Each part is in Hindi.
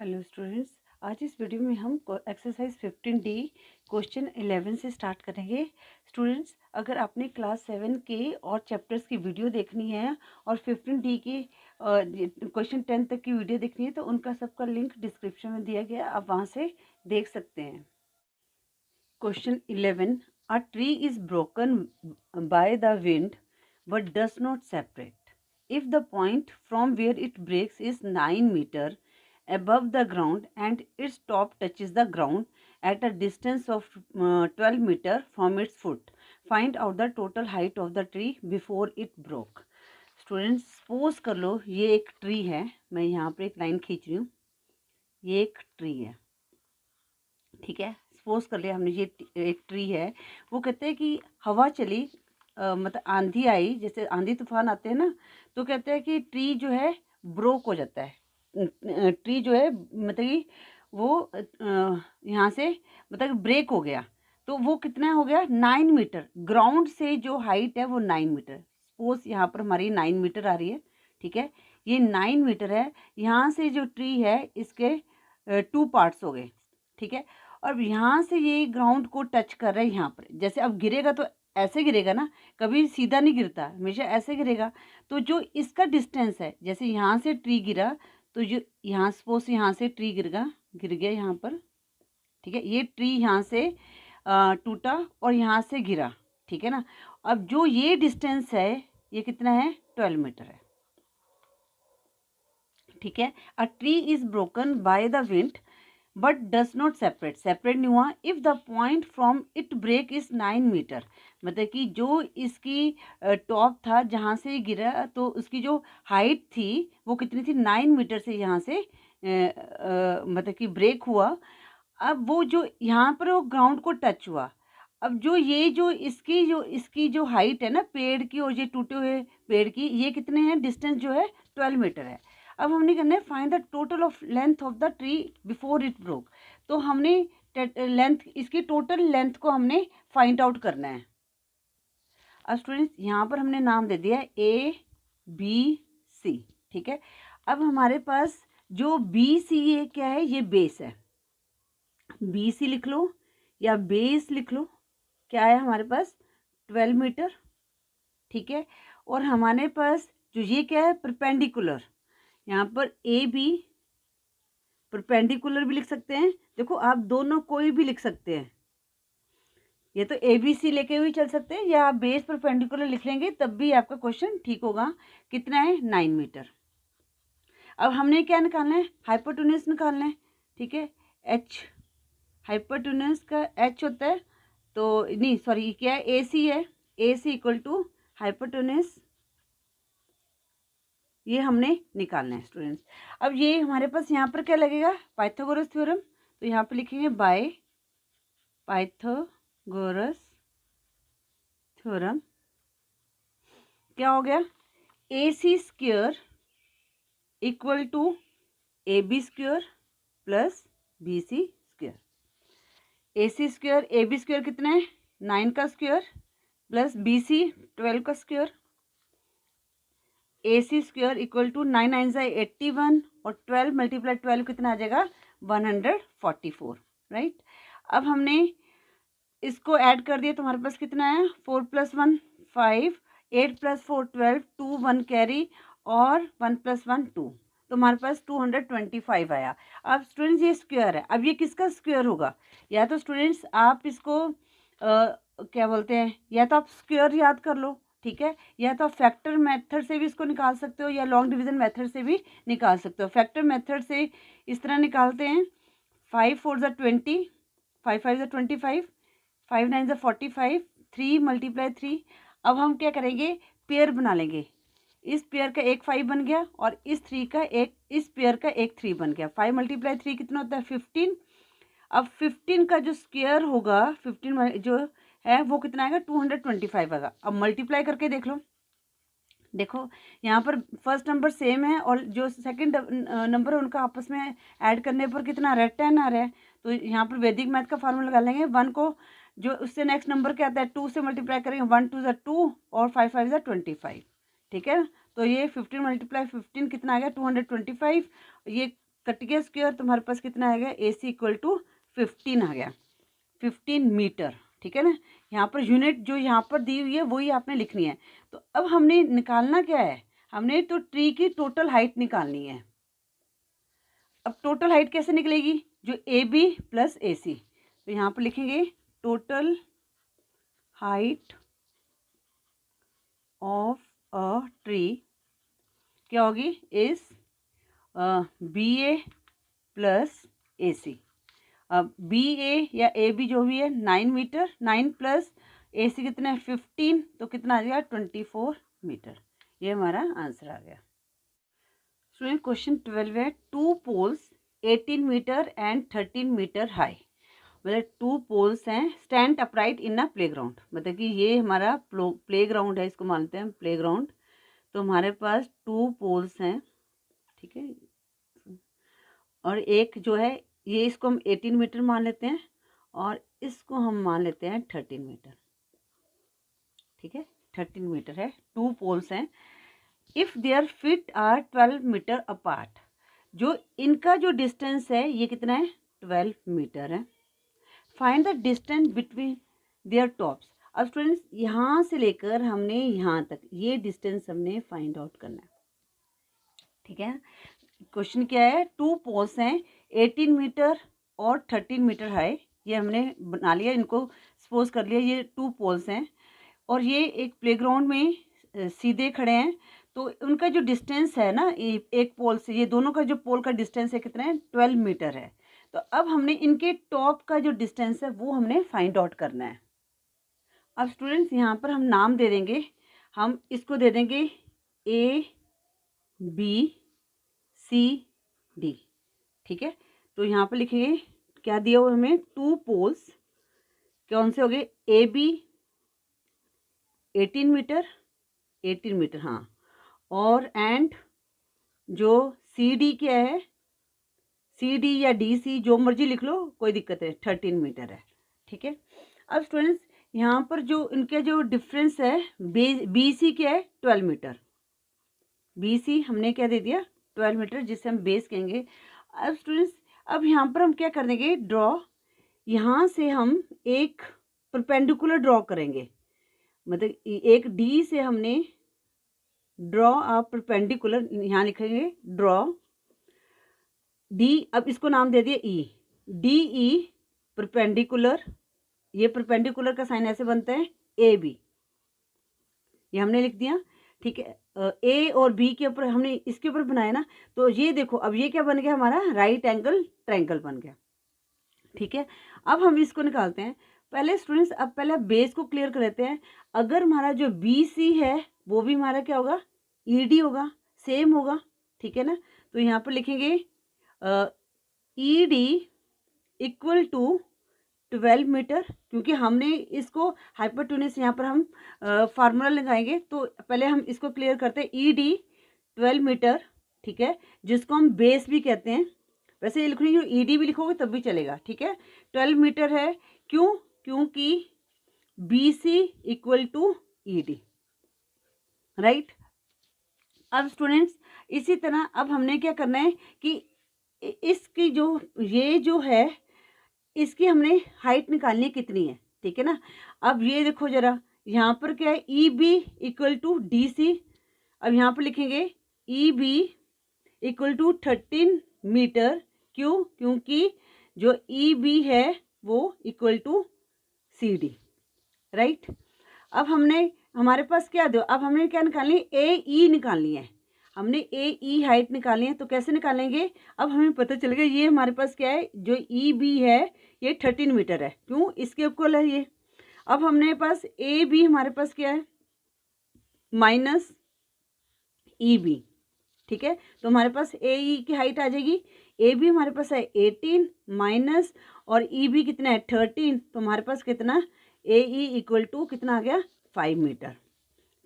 हेलो स्टूडेंट्स, आज इस वीडियो में हम एक्सरसाइज 15D क्वेश्चन 11 से स्टार्ट करेंगे। स्टूडेंट्स, अगर आपने क्लास 7 के और चैप्टर्स की वीडियो देखनी है और 15D की क्वेश्चन 10 तक की वीडियो देखनी है तो उनका सबका लिंक डिस्क्रिप्शन में दिया गया, आप वहाँ से देख सकते हैं। Question 11, a tree is broken by the wind but does not separate if the point from where it breaks is 9 meter above the ground and its top touches the ground at a distance of 12 meter from its foot. Find out the total height of the tree before it broke. Students, suppose कर लो ये एक ट्री है, मैं यहाँ पर एक लाइन खींच रही हूँ, ये एक ट्री है, ठीक है। सपोज कर लिया हमने ये एक ट्री है। वो कहते हैं कि हवा चली, मतलब आंधी आई, जैसे आंधी तूफान आते हैं ना, तो कहते हैं कि ट्री जो है ब्रोक हो जाता है। ट्री जो है मतलब कि वो यहाँ से मतलब ब्रेक हो गया। तो वो कितना हो गया? 9 मीटर। ग्राउंड से जो हाइट है वो 9 मीटर। सपोज यहाँ पर हमारी 9 मीटर आ रही है, ठीक है। ये 9 मीटर है। यहाँ से जो ट्री है इसके 2 पार्ट्स हो गए, ठीक है। और यहाँ से ये ग्राउंड को टच कर रहा है यहाँ पर। जैसे अब गिरेगा तो ऐसे गिरेगा ना, कभी सीधा नहीं गिरता, हमेशा ऐसे गिरेगा। तो जो इसका डिस्टेंस है, जैसे यहाँ से ट्री गिरा तो जो यहाँ सपोज यहाँ से ट्री गिर गया यहाँ पर, ठीक है। ये ट्री यहाँ से टूटा और यहाँ से गिरा, ठीक है ना। अब जो ये डिस्टेंस है ये कितना है? 12 मीटर है, ठीक है। A tree is broken by the wind but does not separate नहीं हुआ if the point from it break is 9 metre. मतलब कि जो इसकी टॉप था जहाँ से गिरा, तो उसकी जो हाइट थी वो कितनी थी? 9 मीटर से यहाँ से मतलब कि ब्रेक हुआ। अब वो जो यहाँ पर वो ग्राउंड को टच हुआ। अब जो ये जो इसकी जो हाइट है ना पेड़ की, और ये टूटे हुए पेड़ की, ये कितने हैं? डिस्टेंस जो है 12 मीटर है। अब हमने करना है find the total of length of the tree before it broke. तो हमने लेंथ, इसकी टोटल लेंथ को हमने फाइंड आउट करना है। अब स्टूडेंट्स यहाँ पर हमने नाम दे दिया ABC, ठीक है। अब हमारे पास जो BC क्या है? ये बेस है। BC लिख लो या बेस लिख लो। क्या है हमारे पास? 12 मीटर, ठीक है। और हमारे पास जो ये क्या है? परपेंडिकुलर। यहाँ पर AB परपेंडिकुलर भी लिख सकते हैं। देखो, आप दोनों कोई भी लिख सकते हैं। ये तो ABC लेके भी चल सकते हैं, या आप बेस परपेंडिकुलर लिख लेंगे तब भी आपका क्वेश्चन ठीक होगा। कितना है? 9 मीटर। अब हमने क्या निकालना है? हाइपोटेन्यूज निकालना है, ठीक है। H, हाइपोटेन्यूज का H होता है, तो नहीं सॉरी, क्या है? AC है। AC इक्वल टू हाइपोटेन्यूज, ये हमने निकालना है स्टूडेंट्स। अब ये हमारे पास यहाँ पर क्या लगेगा? Pythagoras theorem. तो यहाँ पर लिखेंगे बाय पाइथागोरस थ्योरम। क्या हो गया? AC square equal to AB square plus BC square. AC square AB square कितना है? 9 का स्क्वायर प्लस BC 12 का square. AC square equal to 9 9 से 81 और 12 मल्टीप्लाई 12 कितना आ जाएगा? 144, राइट। अब हमने इसको ऐड कर दिया तो हमारे पास कितना है? 4 + 1 5, 8 + 4 12, 2 1 कैरी और 1 + 1 2, तो हमारे पास 225 आया। अब स्टूडेंट्स ये स्क्वायर है, अब ये किसका स्क्वायर होगा? या तो स्टूडेंट्स आप इसको क्या बोलते हैं, या तो आप स्क्वायर याद कर लो, ठीक है, या तो आप फैक्टर मेथड से भी इसको निकाल सकते हो, या लॉन्ग डिवीजन मेथड से भी निकाल सकते हो। फैक्टर मेथड से इस तरह निकालते हैं, 5 4 = 20, 5 5 = 25, 5 9 = 45, 3 × 3। अब हम क्या करेंगे? पेयर बना लेंगे। इस पेयर का एक 5 बन गया और इस 3 का एक, इस पेयर का एक 3 बन गया। 5 × 3 कितना होता है? 15। अब 15 का जो स्क्वायर होगा, 15 जो है वो कितना आएगा? 225 आएगा। अब मल्टीप्लाई करके देख लो। देखो यहाँ पर फर्स्ट नंबर सेम है और जो सेकंड नंबर है उनका आपस में ऐड करने पर कितना आ रहा है? 10 आ रहा है। तो यहाँ पर वैदिक मैथ का फार्मूला लगा लेंगे। 1 को जो उससे नेक्स्ट नंबर क्या आता है? 2 से मल्टीप्लाई करेंगे। 1 2 = 2 और 5 5 = 25, ठीक है। तो ये 15 × 15 कितना आ गया? 225। ये कट गया स्क्वायर, तुम्हारे पास कितना आ गया, AC इक्वल टू 15 आ गया, 15 मीटर। ठीक है ना, यहाँ पर यूनिट जो यहाँ पर दी हुई है वही आपने लिखनी है। तो अब हमने निकालना क्या है, हमने तो ट्री की टोटल हाइट निकालनी है। अब टोटल हाइट कैसे निकलेगी, जो AB प्लस AC, तो यहाँ पर लिखेंगे total height of a tree क्या होगी, इज BA प्लस AC। अब BA या AB जो भी है 9 मीटर, 9 प्लस AC कितना है 15, तो कितना आ गया 24 मीटर। ये हमारा आंसर आ गया। स्टूडेंट क्वेश्चन 12 है, 2 poles 18 metre and 13 metre high, मतलब 2 पोल्स हैं stand upright in a playground, मतलब कि ये हमारा प्लेग्राउंड है, इसको मानते हैं प्लेग्राउंड। तो हमारे पास 2 पोल्स हैं, ठीक है, और एक जो है ये, इसको हम 18 मीटर मान लेते हैं और इसको हम मान लेते हैं 13 मीटर। ठीक है, 13 मीटर है, 2 पोल्स हैं। If their feet are 12 metre apart, जो इनका जो डिस्टेंस है ये कितना है 12 मीटर है। Find the distance between there tops. अब स्टूडेंट्स यहाँ से लेकर हमने यहाँ तक ये डिस्टेंस हमने फाइंड आउट करना है। ठीक है, क्वेश्चन क्या है, 2 पोल्स हैं 18 मीटर और 13 मीटर हाई, ये हमने बना लिया, इनको सपोज कर लिया ये 2 पोल्स हैं और ये एक प्लेग्राउंड में सीधे खड़े हैं। तो उनका जो डिस्टेंस है ना, एक पोल से ये दोनों का जो पोल का डिस्टेंस है कितना है 12 मीटर है। तो अब हमने इनके टॉप का जो डिस्टेंस है वो हमने फाइंड आउट करना है। अब स्टूडेंट्स यहाँ पर हम नाम दे देंगे, हम इसको दे देंगे ABCD। ठीक है, तो यहाँ पर लिखेंगे क्या दिया हुआ हमें, 2 पोल्स कौन से हो गए, AB 18 मीटर, 18 मीटर हाँ, और एंड जो CD क्या है, CD या DC जो मर्जी लिख लो कोई दिक्कत है, 13 मीटर है। ठीक है, अब स्टूडेंट्स यहाँ पर जो इनके जो डिफरेंस है, BC क्या है 12 मीटर, BC हमने क्या दे दिया 12 मीटर, जिसे हम बेस कहेंगे। अब स्टूडेंट्स अब यहाँ पर हम क्या कर देंगे, ड्रॉ, यहाँ से हम एक परपेंडिकुलर ड्रॉ करेंगे, मतलब एक D से हमने ड्रॉ अ परपेंडिकुलर, यहाँ लिखेंगे ड्रॉ D, अब इसको नाम दे दिया E, DE परपेंडिकुलर, ये परपेंडिकुलर का साइन ऐसे बनता है AB, ये हमने लिख दिया। ठीक है, A और B के ऊपर हमने इसके ऊपर बनाया ना, तो ये देखो अब ये क्या बन गया, हमारा राइट एंगल ट्रायंगल बन गया। ठीक है, अब हम इसको निकालते हैं। पहले स्टूडेंट्स अब पहले बेस को क्लियर कर लेते हैं। अगर हमारा जो BC है वो भी हमारा क्या होगा, ED होगा, सेम होगा। ठीक है ना, तो यहाँ पर लिखेंगे ED इक्वल टू 12 मीटर, क्योंकि हमने इसको हाइपोटेन्यूज यहाँ पर हम फार्मूला लगाएंगे, तो पहले हम इसको क्लियर करते हैं। ED 12 मीटर, ठीक है, जिसको हम बेस भी कहते हैं, वैसे ये लिखोगे ED भी लिखोगे तब भी चलेगा। ठीक है, 12 मीटर है, क्यों, क्योंकि BC equal to ED, right. अब स्टूडेंट्स इसी तरह अब हमने क्या करना है कि इसकी जो ये जो है इसकी हमने हाइट निकालनी कितनी है। ठीक है ना, अब ये देखो जरा, यहाँ पर क्या है, EB इक्वल टू DC, अब यहाँ पर लिखेंगे EB इक्वल टू 13 मीटर, क्यों, क्योंकि जो EB है वो इक्वल टू CD, राइट। अब हमने हमारे पास क्या दो, अब हमने क्या निकालनी है, AE निकालनी है, हमने AE हाइट निकालनी है। तो कैसे निकालेंगे, अब हमें पता चलेगा ये हमारे पास क्या है, जो EB है ये 13 मीटर है, क्यों, इसके इक्वल है ये। अब हमने पास AB हमारे पास क्या है माइनस EB, ठीक है, तो हमारे पास AE की हाइट आ जाएगी। AB हमारे पास है 18 माइनस और EB कितना है 13, तो हमारे पास कितना AE इक्वल टू कितना आ गया 5 मीटर।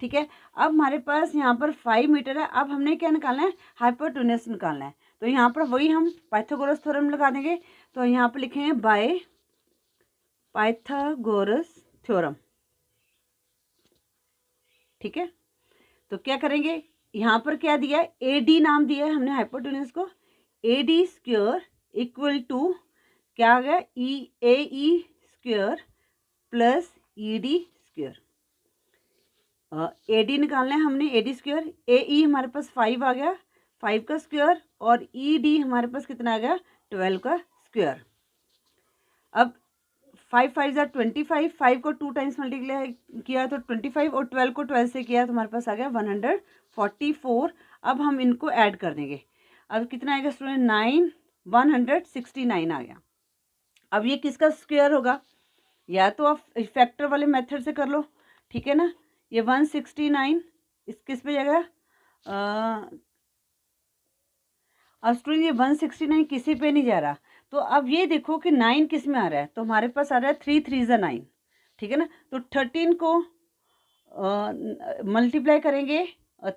ठीक है, अब हमारे पास यहाँ पर 5 मीटर है। अब हमने क्या निकालना है, हाइपोटेन्यूज निकालना है। तो यहाँ पर वही हम पाइथागोरस थ्योरम लगा देंगे। तो यहाँ पर लिखेंगे बाय पाइथागोरस थ्योरम। ठीक है, तो क्या करेंगे, यहाँ पर क्या दिया है, AD नाम दिया है हमने हाइपोटेन्यूज को, AD स्क्वायर इक्वल टू क्या आ गया, AE square plus ED square. AD निकालना है हमने, AD स्क्वायर, AE हमारे पास 5 आ गया, 5 का स्क्वायर, और ED हमारे पास कितना आ गया, 12 का स्क्वायर। अब 5 5 ज़ा 25, 5 को 2 टाइम्स मल्टीप्लाई किया तो 25, और 12 को 12 से किया तो हमारे पास आ गया 144। अब हम इनको ऐड कर देंगे। अब कितना आएगा स्टूडेंट, 169 आ गया। अब ये किसका स्क्वायर होगा, या तो आप फैक्टर वाले मेथड से कर लो, ठीक है ना। ये 169 इस किस पे जाएगा, अब स्टूडेंट ये 169 किसी पे नहीं जा रहा, तो अब ये देखो कि 9 किस में आ रहा है, तो हमारे पास आ रहा है 3 3 ज़ा 9, ठीक है ना। तो 13 को मल्टीप्लाई करेंगे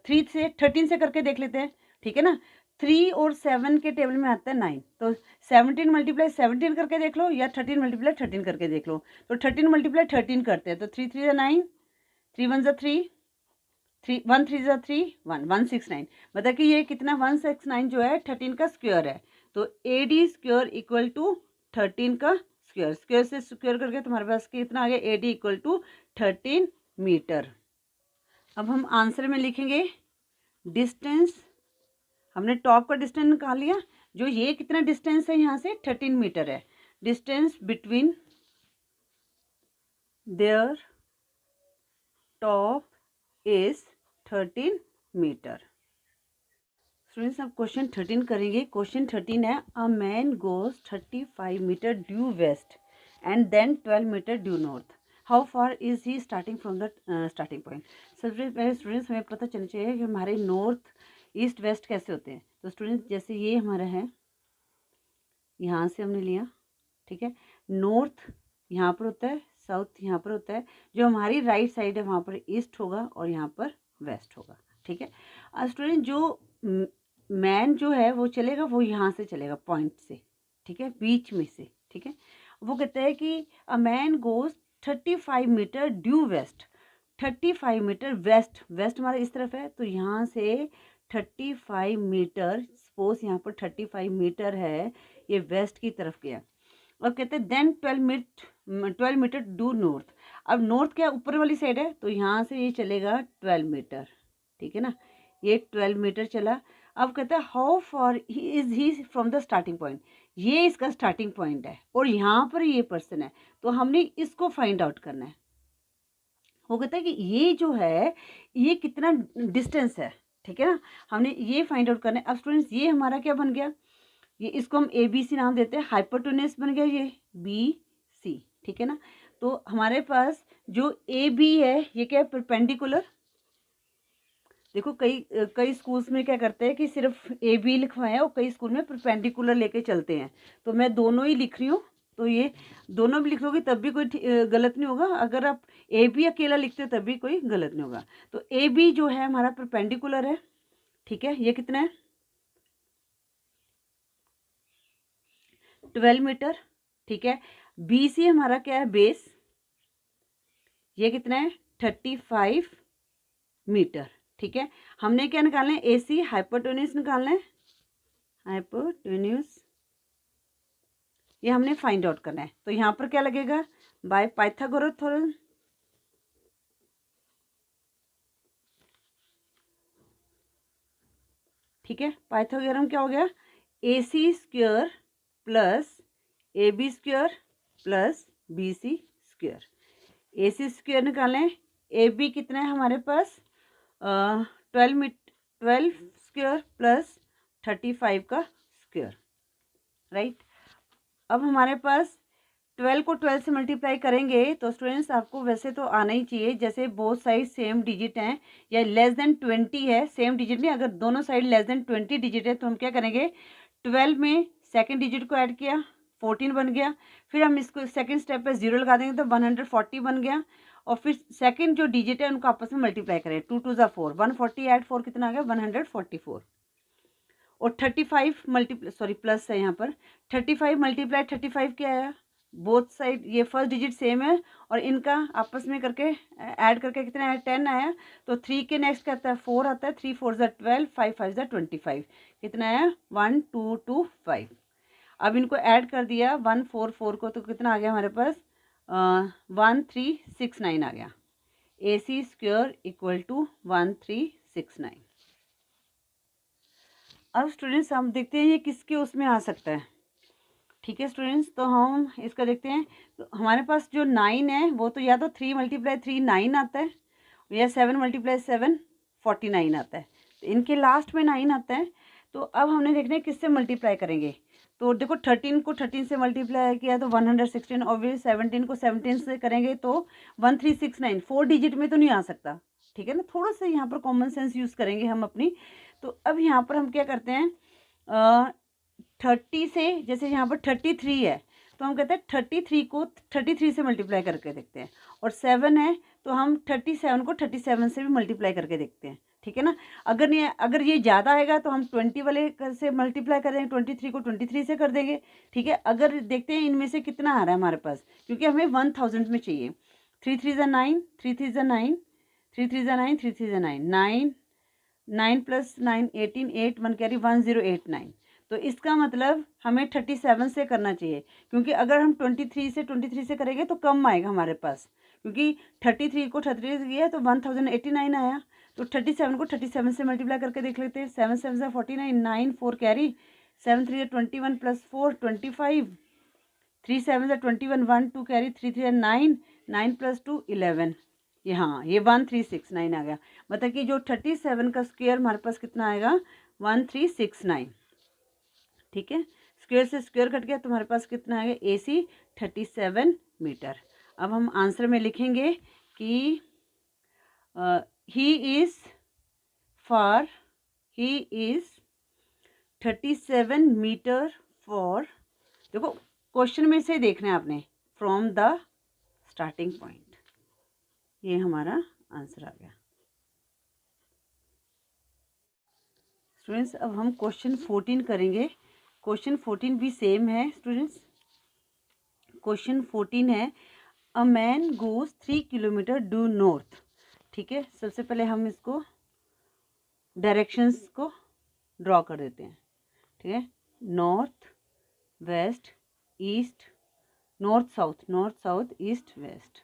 3 से, 13 से करके देख लेते हैं, ठीक है ना। 3 और 7 के टेबल में आता है 9, तो 17 मल्टीप्लाई 17 करके देख लो, या 13 मल्टीप्लाई 13 करके देख लो। तो 13 मल्टीप्लाई 13 करते हैं, तो 3 3 ज़ा 9, 3 1 ज़ा 3, 1 3 ज़ा 3, 169। मतलब कि ये कितना 169 जो है 13 का स्क्वायर है। तो AD स्क्वायर इक्वल टू 13 का स्क्वायर, स्क्वायर से स्क्वायर करके तुम्हारे पास कितना आ गया, AD इक्वल टू 13 मीटर। अब हम आंसर में लिखेंगे डिस्टेंस, हमने टॉप का डिस्टेंस निकाल लिया, जो ये कितना डिस्टेंस है यहाँ से 13 मीटर है। Distance between their top is 13 metre. Students अब क्वेश्चन 13 करेंगे। क्वेश्चन 13 है, a man goes 35 metre due west and then 12 metre due north, how far is he starting from the starting point. सबसे पहले स्टूडेंट्स हमें पता चलना चाहिए कि हमारे नॉर्थ ईस्ट वेस्ट कैसे होते हैं। तो स्टूडेंट्स जैसे ये हमारा है, यहाँ से हमने लिया, ठीक है, नॉर्थ यहाँ पर होता है, साउथ यहाँ पर होता है, जो हमारी राइट साइड है वहाँ पर ईस्ट होगा और यहाँ पर वेस्ट होगा, ठीक है। स्टूडेंट जो मैन जो है वो चलेगा, वो यहाँ से चलेगा पॉइंट से, ठीक है, बीच में से, ठीक है। वो कहता है कि a man goes 35 metre due west, 35 metre west, west हमारा इस तरफ है, तो यहाँ से 35 मीटर, सपोज यहाँ पर 35 मीटर है, ये वेस्ट की तरफ गया। और कहते हैं देन 12 मीटर डू नॉर्थ। अब नॉर्थ क्या ऊपर वाली साइड है, तो यहाँ से ये चलेगा 12 मीटर, ठीक है ना, ये 12 मीटर चला। अब कहता है how for is he from the starting point, ये इसका स्टार्टिंग पॉइंट है और यहाँ पर ये पर्सन है, तो हमने इसको फाइंड आउट करना है। वो कहता है कि ये जो है ये कितना डिस्टेंस है, ठीक है ना, हमने ये फाइंड आउट करना है। अब स्टूडेंट्स ये हमारा क्या बन गया, ये इसको हम ABC नाम देते हैं, हाइपोटेन्यूस बन गया ये BC, ठीक है ना। तो हमारे पास जो AB है ये क्या है, परपेंडिकुलर। देखो कई स्कूल्स में क्या करते हैं कि सिर्फ AB लिखवाएं और कई स्कूल में परपेंडिकुलर लेके चलते हैं, तो मैं दोनों ही लिख रही हूँ, तो ये दोनों भी लिख लोगे तब भी कोई गलत नहीं होगा, अगर आप AB अकेला लिखते हो तब भी कोई गलत नहीं होगा। तो AB जो है हमारा परपेंडिकुलर है, ठीक है, ये कितना है 12 मीटर, ठीक है। BC हमारा क्या है बेस, ये कितना है 35 मीटर, ठीक है। हमने क्या निकालना है AC, हाइपोटेन्यूस निकालना है, हाइपोटेन्यूस ये हमने फाइंड आउट करना है। तो यहाँ पर क्या लगेगा, बाय पाइथागोरस थ्योरम, ठीक है। पाइथागोरस क्या हो गया, AC square plus AB square plus BC square. AC square निकालें, AB कितना है हमारे पास 12 स्क्वायर प्लस 35 का स्क्वायर, राइट। अब हमारे पास 12 को 12 से मल्टीप्लाई करेंगे तो स्टूडेंट्स आपको वैसे तो आना ही चाहिए, जैसे बोथ साइड सेम डिजिट हैं या लेस देन 20 है, सेम डिजिट नहीं, अगर दोनों साइड लेस देन 20 डिजिट है तो हम क्या करेंगे 12 में सेकंड डिजिट को ऐड किया 14 बन गया, फिर हम इसको सेकंड स्टेप पे 0 लगा देंगे तो 140 बन गया, और फिर सेकंड जो डिजिट है उनको आपस में मल्टीप्लाई करें, 2 2 ज़ा 4, 140 ऐड 4 कितना आ गया 144, और 35 मल्टीप्लाई सॉरी प्लस है यहाँ पर 35 मल्टीप्लाई 35 क्या आया बोथ साइड ये फर्स्ट डिजिट सेम है और इनका आपस में करके ऐड करके कितना है 10 आया। तो 3 के नेक्स्ट कहता है 4 आता है, 3 4 ज़ा 12, 5 5 ज़ा 25, कितना है 1 2 2 5। अब इनको ऐड कर दिया 1 4 4 को, तो कितना आ गया हमारे पास 1369 आ गया। AC square equal to 1369। अब स्टूडेंट्स हम देखते हैं ये किसके उसमें आ सकता है। ठीक है स्टूडेंट्स, तो हम इसका देखते हैं। तो हमारे पास जो 9 है वो तो या तो 3 × 3 9 आता है, या 7 × 7 49 आता है। तो इनके लास्ट में 9 आता है। तो अब हमने देखना है किससे मल्टीप्लाई करेंगे। तो देखो 13 को 13 से मल्टीप्लाई किया तो 116, और 17 को 17 से करेंगे तो 1369। 4 डिजिट में तो नहीं आ सकता, ठीक है ना। थोड़ा सा यहाँ पर कॉमन सेंस यूज़ करेंगे हम अपनी। तो अब यहाँ पर हम क्या करते हैं 30 से, जैसे यहाँ पर 33 है तो हम कहते हैं 33 को 33 से मल्टीप्लाई करके देखते हैं, और 7 है तो हम 37 को 37 से भी मल्टीप्लाई करके देखते हैं, ठीक है ना। अगर ये ज़्यादा आएगा तो हम 20 वाले से मल्टीप्लाई करेंगे, 23 को 23 से कर देंगे, ठीक है। अगर देखते हैं इनमें से कितना आ रहा है हमारे पास, क्योंकि हमें 1000 में चाहिए। 3 3 ज़ा 9, 3 3 ज़ा 9, 3 3 ज़ा 9, 3 3 ज़ा 9, 9 9 + 9 18, 8 1 कैरी 1089। तो इसका मतलब हमें 37 से करना चाहिए, क्योंकि अगर हम 23 से 23 से करेंगे तो कम आएगा हमारे पास, क्योंकि 33 को 33 से किया तो 1089 आया। तो 37 को 37 से मल्टीप्लाई करके देख लेते हैं। 7 7 ज़ा 49, 9 4 कैरी, 7 3 ज़ा 21 + 4 25, 3 7 ज़ा 21, 1 2 कैरी, 3 3 ज़ा 9, 9 + 2 11। ये हाँ, ये 1369 आ गया। मतलब कि जो 37 का स्क्वायर हमारे पास कितना आएगा 1369, ठीक है। स्क्वायर से स्क्वायर कट गया तो हमारे पास कितना आएगा AC 37 मीटर। अब हम आंसर में लिखेंगे कि ही इज़ 37 मीटर फॉर, देखो क्वेश्चन में से देखना है आपने, फ्रॉम द स्टार्टिंग पॉइंट। ये हमारा आंसर आ गया स्टूडेंट्स। अब हम क्वेश्चन 14 करेंगे। क्वेश्चन 14 भी सेम है स्टूडेंट्स। क्वेश्चन 14 है a man goes 3 kilometre due north, ठीक है। सबसे पहले हम इसको डायरेक्शंस को ड्रॉ कर देते हैं, ठीक है। North west east, north south east west,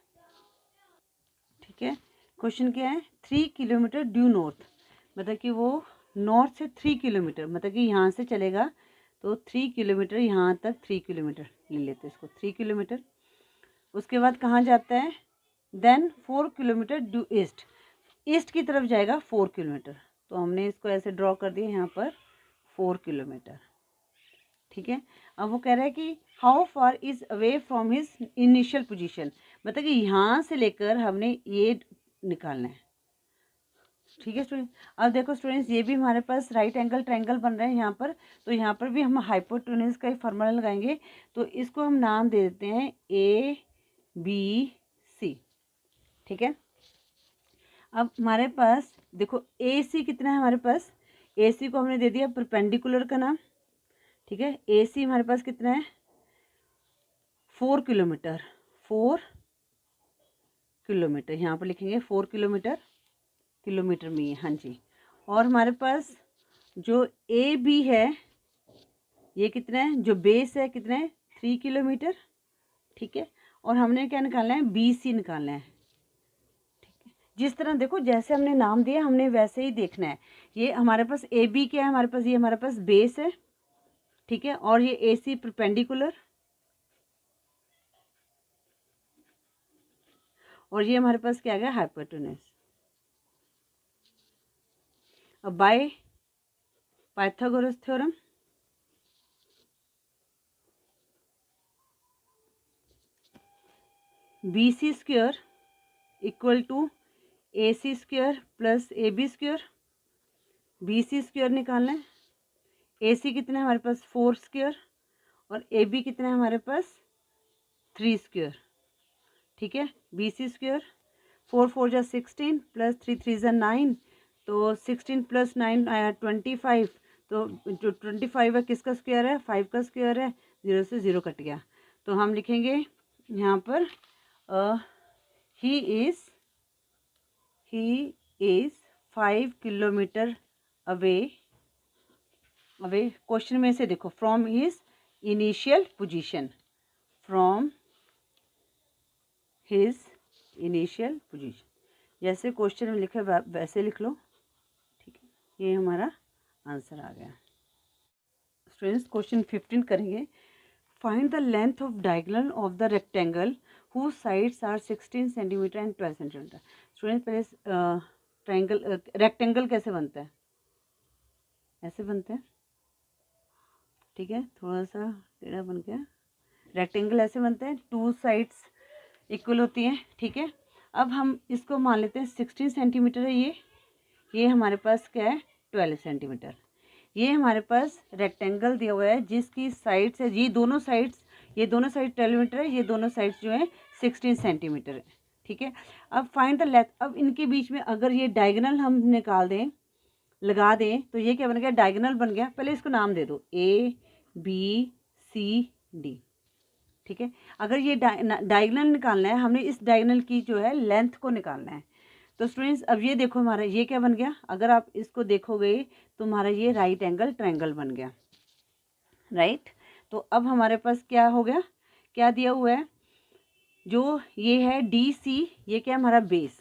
ठीक है। क्वेश्चन क्या है 3 किलोमीटर ड्यू नॉर्थ, मतलब कि वो नॉर्थ से 3 किलोमीटर, मतलब कि यहाँ से चलेगा तो 3 किलोमीटर, यहाँ तक 3 किलोमीटर ले लेते हैं इसको, 3 किलोमीटर। उसके बाद कहाँ जाता है, then 4 kilometre due east, east की तरफ जाएगा 4 किलोमीटर। तो हमने इसको ऐसे ड्रॉ कर दिया यहाँ पर 4 किलोमीटर, ठीक है। अब वो कह रहा है कि how far is away from his initial position, मतलब कि यहाँ से लेकर हमने ये निकालना है, ठीक है स्टूडेंट। अब देखो स्टूडेंट्स, ये भी हमारे पास राइट एंगल ट्रायंगल बन रहा है यहाँ पर, तो यहाँ पर भी हम हाइपोटेन्यूज का ही फार्मूला लगाएंगे। तो इसको हम नाम दे देते हैं ABC, ठीक है। अब हमारे पास देखो AC कितना है हमारे पास, AC को हमने दे दिया परपेंडिकुलर का नाम, ठीक है। AC हमारे पास कितना है 4 किलोमीटर, 4 किलोमीटर यहाँ पर लिखेंगे 4 किलोमीटर, किलोमीटर में ही, हाँ जी। और हमारे पास जो AB है ये कितना है, जो बेस है कितना है 3 किलोमीटर, ठीक है। और हमने क्या निकालना है BC निकालना है, ठीक है। जिस तरह देखो जैसे हमने नाम दिया हमने वैसे ही देखना है। ये हमारे पास AB क्या है हमारे पास, ये हमारे पास बेस है, ठीक है। और ये AC परपेंडिकुलर, और ये हमारे पास क्या आ गया हाइपोटेन्यूज। अब by Pythagoras theorem BC square equal to AC square plus AB square, BC square निकालना है। AC कितना है हमारे पास 4 स्क्वायर, और AB कितना है हमारे पास 3 स्क्वायर, ठीक है। BC स्क्वायर 4 4 ज़ा 16 प्लस 3 3 ज़ा 9, तो 16 + 9 आया 25। तो जो 25 है किसका स्क्वायर है 5 का स्क्वायर है, 0 से 0 कट गया। तो हम लिखेंगे यहाँ पर he is 5 kilometre away. Question में से देखो, from his initial position, from his initial position, जैसे क्वेश्चन में लिखा है वैसे लिख लो। ठीक है, ये हमारा आंसर आ गया। स्टूडेंट्स क्वेश्चन 15 करेंगे। Find the length of diagonal of the rectangle whose sides are 16 centimetre and 12 centimetre. Students पहले रेक्टेंगल कैसे बनता है, ऐसे बनते हैं। ठीक है, थोड़ा सा टेढ़ा बन गया। रेक्टेंगल ऐसे बनते हैं, 2 साइड्स इक्वल होती हैं। ठीक है, अब हम इसको मान लेते हैं 16 सेंटीमीटर है ये हमारे पास क्या है 12 सेंटीमीटर। ये हमारे पास रेक्टेंगल दिया हुआ है जिसकी साइड्स है, ये दोनों साइड 12 मीटर है, ये दोनों साइड्स जो है 16 सेंटीमीटर है। ठीक है, अब फाइंड द लेंथ। अब इनके बीच में अगर ये डायगोनल हम निकाल दें, लगा दें, तो ये क्या बन गया, डायगोनल बन गया। पहले इसको नाम दे दो ABCD। ठीक है, अगर ये डायगोनल निकालना है, हमने इस डायगोनल की जो है लेंथ को निकालना है। तो स्टूडेंट्स अब ये देखो हमारा ये क्या बन गया, अगर आप इसको देखोगे तो हमारा ये राइट एंगल ट्रायंगल बन गया, राइट। तो अब हमारे पास क्या हो गया, क्या दिया हुआ है, जो ये है DC, ये क्या है हमारा बेस,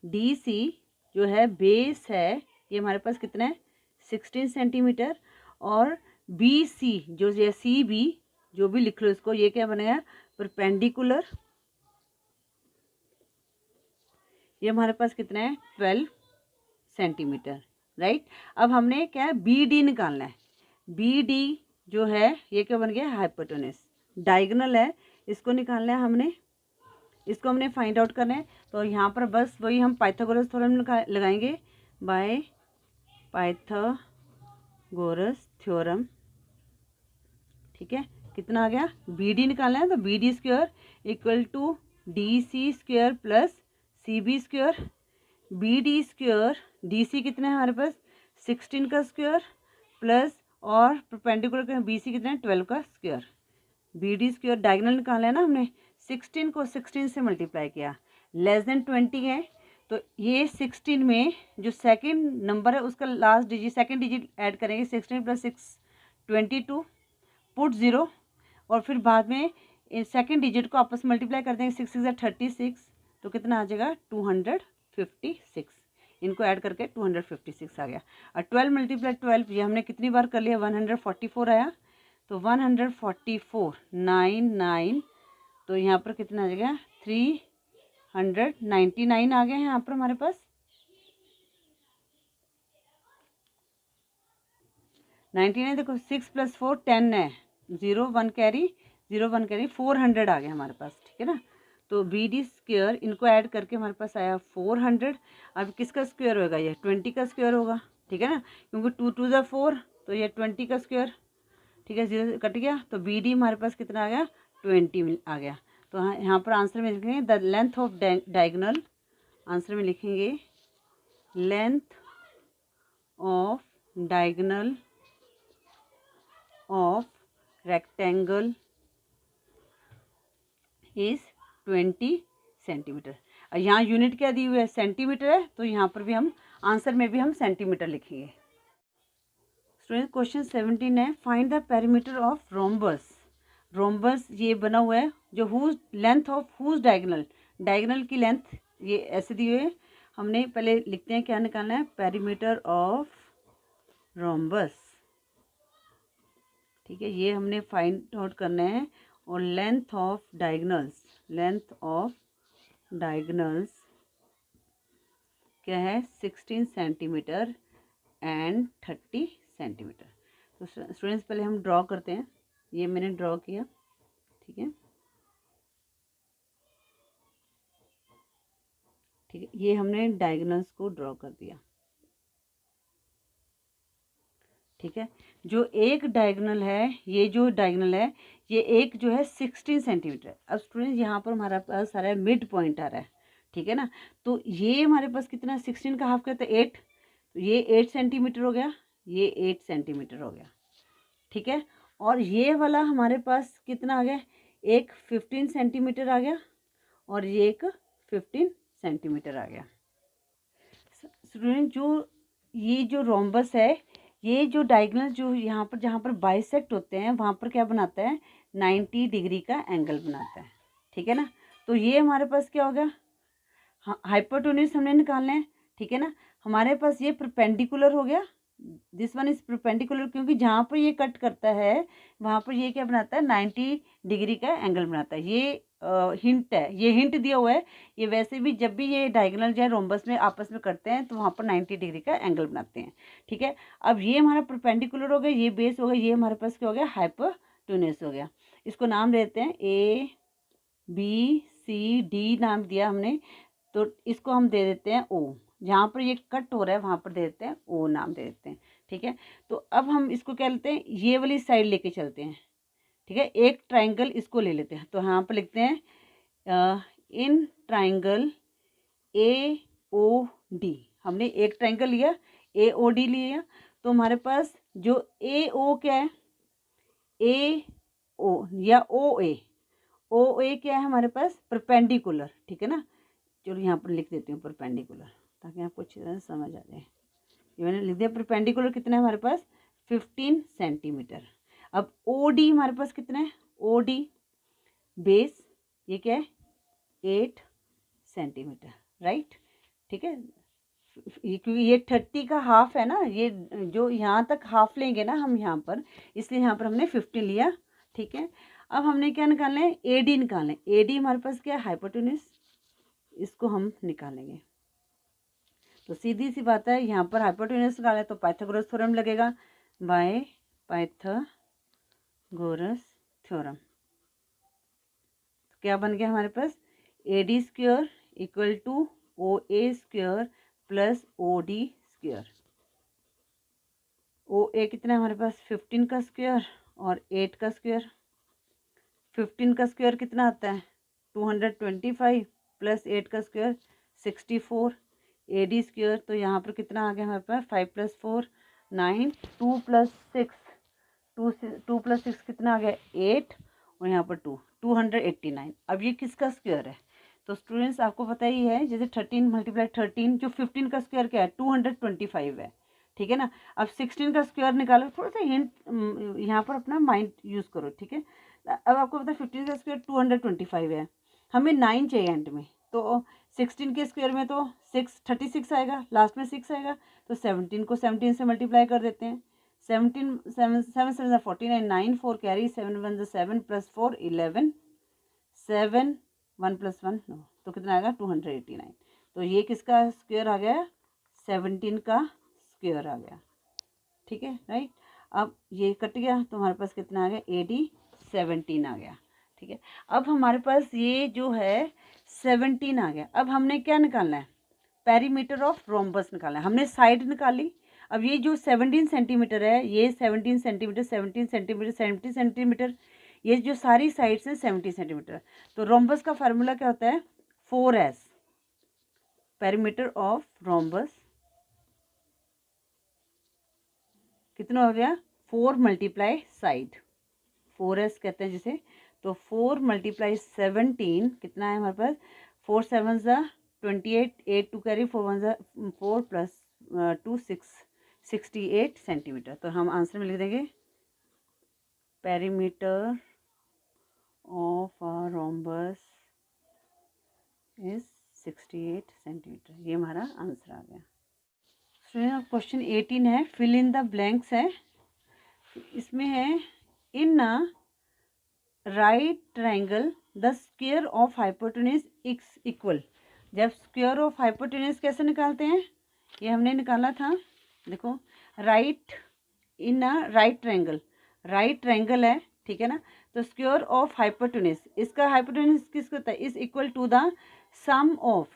DC जो है बेस है, ये हमारे पास कितना है 16 सेंटीमीटर। और BC जो है CB, जो भी लिख लो इसको, ये क्या बनेगा परपेंडिकुलर, ये हमारे पास कितना है 12 सेंटीमीटर, राइट। अब हमने क्या है BD निकालना है। BD जो है ये क्या बन गया हाइपोटेनस, डायगोनल है, इसको निकालना है हमने, इसको हमने फाइंड आउट करना है। तो यहाँ पर बस वही हम पाइथागोरस थ्योरम लगाएंगे, बाय पाइथागोरस थ्योरम। ठीक है, कितना आ गया, BD निकालना है तो BD square equal to DC square plus CB square. BD square, DC कितना है हमारे पास 16 का स्क्वायर प्लस, और परपेंडिकुलर का BC कितना है 12 का स्क्वायर। BD स्क्वायर डायगोनल निकालना है ना हमने, 16 को 16 से मल्टीप्लाई किया, लेस देन 20 है, तो ये 16 में जो सेकंड नंबर है उसका last digit, second digit add करेंगे, 16 प्लस 6 22, पुट 0, और फिर बाद में सेकंड डिजिट को आपस में मल्टीप्लाई कर देंगे, 6 6 36, तो कितना आ जाएगा 256, इनको ऐड करके 256 आ गया। और 12 × 12 ये हमने कितनी बार कर लिया 144 आया, तो 144 9 तो यहाँ पर कितना आ जाएगा 399 आ गया है यहाँ पर हमारे पास। 99 देखो 6 + 4 10 है, 0 1 कैरी 400 आ गया हमारे पास। ठीक है ना, तो BD स्क्वायर इनको ऐड करके हमारे पास आया 400। अब किसका स्क्वायर होगा, ये 20 का स्क्वायर होगा। ठीक है ना, क्योंकि 2 2 = 4, तो ये 20 का स्क्वायर। ठीक है, 0 कट गया, तो BD हमारे पास कितना आ गया 20 आ गया। तो यहाँ पर आंसर में लिखेंगे the length of diagonal, answer में लिखेंगे length of diagonal of rectangle is 20 centimetre. और यहाँ यूनिट क्या दी हुई है सेंटीमीटर है, तो यहाँ पर भी हम आंसर में भी हम सेंटीमीटर लिखेंगे। स्टूडेंट क्वेश्चन 17 है, find the perimeter of rhombus. Rhombus ये बना हुआ है जो whose length of whose diagonal, diagonal की लेंथ ये ऐसे दी हुई है। हमने पहले लिखते हैं क्या निकालना है, पेरीमीटर ऑफ रोम्बस। ठीक है, ये हमने फाइंड आउट करना है। और length of diagonals, length of diagonals क्या है 16 सेंटीमीटर एंड 30 सेंटीमीटर। तो स्टूडेंट्स पहले हम ड्रॉ करते हैं, ये मैंने ड्रॉ किया। ठीक है, ठीक है, ये हमने डायगोनल्स को ड्रॉ कर दिया। ठीक है, जो एक डायगोनल है, ये जो डायगोनल है ये एक जो है 16 सेंटीमीटर। अब स्टूडेंट यहाँ पर हमारा पास आ रहा है मिड पॉइंट आ रहा है। ठीक है ना, तो ये हमारे पास कितना 16 का हाफ करता है 8, तो ये 8 सेंटीमीटर हो गया, ये 8 सेंटीमीटर हो गया। ठीक है, और ये वाला हमारे पास कितना आ गया एक 15 सेंटीमीटर आ गया और ये एक 15 सेंटीमीटर आ गया। स्टूडेंट ये जो रोम्बस है, ये जो डायगोनल जो यहाँ पर जहाँ पर बाइसेक्ट होते हैं वहाँ पर क्या बनाता है, 90 डिग्री का एंगल बनाता है। ठीक है ना। तो ये हमारे पास क्या हो गया, हाइपोटेन्यूज हमने निकालना है। ठीक है ना। हमारे पास ये परपेंडिकुलर हो गया, दिस वन इज परपेंडिकुलर, क्योंकि जहाँ पर ये कट करता है वहाँ पर ये क्या बनाता है, 90 डिग्री का एंगल बनाता है। ये हिंट है, ये हिंट दिया हुआ है। ये वैसे भी जब भी ये डायगोनल जो है रोम्बस में आपस में करते हैं तो वहाँ पर 90 डिग्री का एंगल बनाते हैं। ठीक है। अब ये हमारा परपेंडिकुलर हो गया, ये बेस हो गया, ये हमारे पास क्या हो गया, हाइपोटेन्यूज हो गया। इसको नाम देते हैं ABCD नाम दिया हमने, तो इसको हम दे देते हैं O। जहाँ पर ये कट हो रहा है वहाँ पर दे देते हैं O नाम दे देते हैं। ठीक है। तो अब हम इसको क्या लेते हैं, ये वाली साइड लेके चलते हैं। ठीक है। एक ट्राइंगल इसको ले लेते हैं, तो यहाँ पर लिखते हैं इन ट्राइंगल AOD। हमने एक ट्राइंगल लिया, AOD लिया, तो हमारे पास जो AO क्या है, AO या OA क्या है हमारे पास, परपेंडिकुलर। ठीक है ना। चलो यहाँ पर लिख देती हूँ परपेंडिकुलर, ताकि आपको अच्छी तरह समझ आ जाए। ये मैंने लिख दिया परपेंडिकुलर कितना है हमारे पास, 15 सेंटीमीटर। अब OD हमारे पास कितना है, OD बेस ये क्या है, 8 सेंटीमीटर, राइट। ठीक है। क्योंकि ये 30 का हाफ है ना, ये जो यहाँ तक हाफ लेंगे ना हम यहाँ पर, इसलिए यहाँ पर हमने 50 लिया। ठीक है। अब हमने क्या निकालना है, AD निकालना है। AD हमारे पास क्या है, हाइपोटेन्यूज, इसको हम निकालेंगे। तो सीधी सी बात है, यहाँ पर हाइपोटेन्यूज निकाले तो पाइथागोरस थ्योरम लगेगा, बाय पाइथागोरस थ्योरम। तो क्या बन गया हमारे पास, AD square equal to OA square plus OD square. OA कितना है हमारे पास, 15 का स्क्वायर और 8 का स्क्वायर। 15 का स्क्वायर कितना आता है, 225 प्लस 8 का स्क्वायर 64। AD स्क्वायर तो यहाँ पर कितना आ गया हमारे पास, 5 + 4 9, 2 + 6 2 + 6 कितना आ गया, 8, और यहाँ पर 289। अब ये किसका स्क्वायर है, तो स्टूडेंट्स आपको पता ही है, जैसे 13 × 13, जो 15 का स्क्वायर क्या है, 225 है। ठीक है ना। अब 16 का स्क्वायर निकालो, थोड़ा सा हिंट यहाँ पर अपना माइंड यूज़ करो। ठीक है। अब आपको पता है 15 का स्क्वायर 225 है, हमें 9 चाहिए एंड में, तो 16 के स्क्वायर में तो 36 आएगा, लास्ट में 6 आएगा, तो 17 को 17 से मल्टीप्लाई कर देते हैं। 17 7 7 7 49, 9 4 कैरी, 7 1 7 + 4 11, 7 1 + 1 9, तो कितना आएगा, 289। तो ये किसका स्क्वायर आ गया, 17 का स्क्वायर आ गया। ठीक है, राइट। अब ये कट गया तो हमारे पास कितना आ गया, AD 17 आ गया। ठीक है। अब हमारे पास ये जो है 17 आ गया। अब हमने क्या निकालना है, पेरीमीटर ऑफ रोम्बस निकालना है। हमने साइड निकाली। अब ये जो 17 सेंटीमीटर है, ये 17 सेंटीमीटर 17 सेंटीमीटर 70 सेंटीमीटर, ये जो सारी साइड्स हैं 70 सेंटीमीटर। तो रोम्बस का फार्मूला क्या होता है, 4S। पेरीमीटर ऑफ रोम्बस कितना हो गया, 4 × साइड, 4S कहते हैं जिसे। तो 4 × 17 कितना है हमारे पास, 4 7 28, 8 2 कैरी, 4 1 4 + 2 6 68 सेंटीमीटर। तो हम आंसर में लिख देंगे perimeter of a rhombus is 68 centimetre. ये हमारा आंसर आ गया। स्टूडेंट क्वेश्चन 18 है, फिल इन द ब्लैंक्स है। इसमें है, in right triangle the square of hypotenuse is equal. जब स्क्वायर ऑफ हाइपोटेन्यूज कैसे निकालते हैं, ये हमने निकाला था। देखो, राइट इन राइट ट्रायंगल है, ठीक है ना। तो स्क्वायर ऑफ हाइपोटेन्यूज, इसका हाइपोटेन्यूज किसको होता है, is equal to the sum of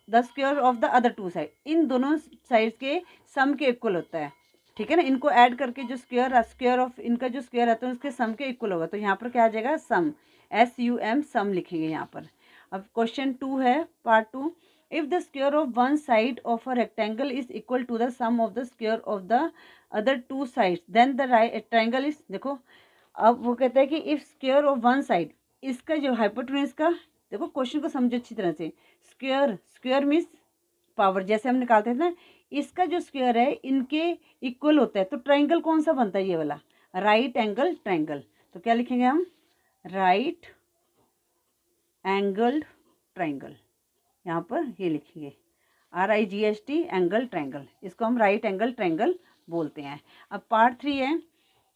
the square of the other two side. इन दोनों साइड्स के सम के इक्वल होता है। ठीक है ना। इनको ऐड करके जो स्क्वायर ऑफ इनका जो स्क्वायर आता है उसके सम के इक्वल होगा। तो यहाँ पर क्या आ जाएगा, सम, SUM, सम लिखेंगे यहाँ पर। अब क्वेश्चन 2 है, part 2। If the square of one side of a rectangle is equal to the sum of the square of the other two sides then the triangle is. देखो, अब वो कहता है कि if square of one side, इसका जो हाइपोटेन्यूज का, देखो क्वेश्चन को समझो अच्छी तरह से। स्क्वायर, स्क्वायर मीन्स पावर, जैसे हम निकालते थे ना, इसका जो स्क्वायर है इनके इक्वल होता है, तो ट्राइंगल कौन सा बनता है, ये वाला राइट एंगल ट्राइंगल। तो क्या लिखेंगे हम, राइट एंगल्ड ट्राइंगल, यहाँ पर ये लिखेंगे RIGHT एंगल ट्राइंगल, इसको हम राइट एंगल ट्राइंगल बोलते हैं। अब पार्ट 3 है,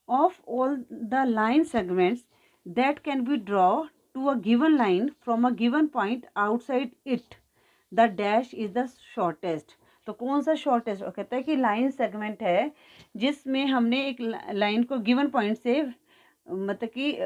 of all the line segments that can be draw to a given line from a given point outside it the dash is the shortest. तो कौन सा शॉर्टेस्ट, और कहता है कि लाइन सेगमेंट है जिसमें हमने एक लाइन को गिवन पॉइंट से मतलब कि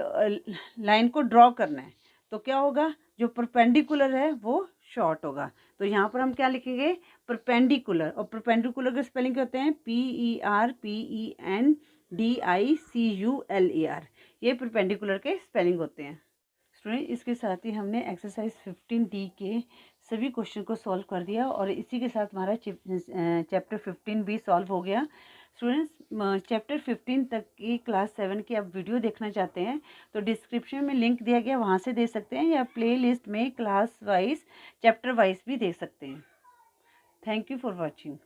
लाइन को ड्रॉ करना है, तो क्या होगा, जो परपेंडिकुलर है वो शॉर्ट होगा। तो यहाँ पर हम क्या लिखेंगे, परपेंडिकुलर, और परपेंडिकुलर के स्पेलिंग क्या होते हैं, PERPENDICULAR, ये परपेंडिकुलर के स्पेलिंग होते हैं। स्टूडेंट, इसके साथ ही हमने एक्सरसाइज 15D के सभी क्वेश्चन को सॉल्व कर दिया, और इसी के साथ हमारा चैप्टर 15 भी सॉल्व हो गया। स्टूडेंट्स, चैप्टर 15 तक की क्लास 7 की आप वीडियो देखना चाहते हैं तो डिस्क्रिप्शन में लिंक दिया गया, वहाँ से देख सकते हैं, या प्ले लिस्ट में क्लास वाइज चैप्टर वाइज भी देख सकते हैं। Thank you for watching.